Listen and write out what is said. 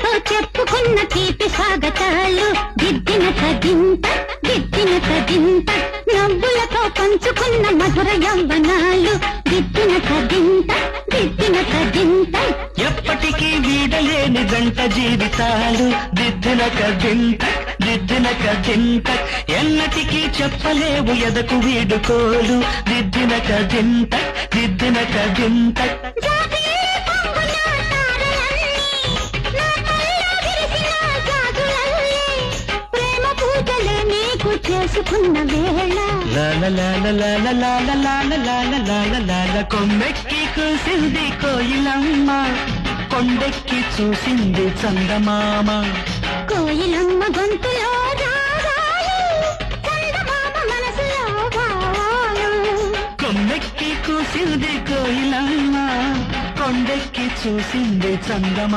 బంధువులతో చెప్పుకున్న తీపి స్వాగతాలు దిద్దిన కదింత నవ్వులతో పంచుకున్న మధుర యవ్వనాలు దిద్దిన కదింత ఎప్పటికీ వీడలేని జంట జీవితాలు దిద్దిన కదింత ఎన్నటికీ చెప్పలేవు ఎదకు వీడుకోలు దిద్దిన కదింత చేసుకున్న వేళ కొమ్మెక్కి కూసింది కోయిలమ్మ కొండెక్కి చూసింది చందమామ కోయిలమ్మ గొంతులో రాగాలు చందమామ మనసులో భావాలు కొమ్మెక్కి కూసింది కోయిలమ్మ కొండెక్కి చూసింది చందమామ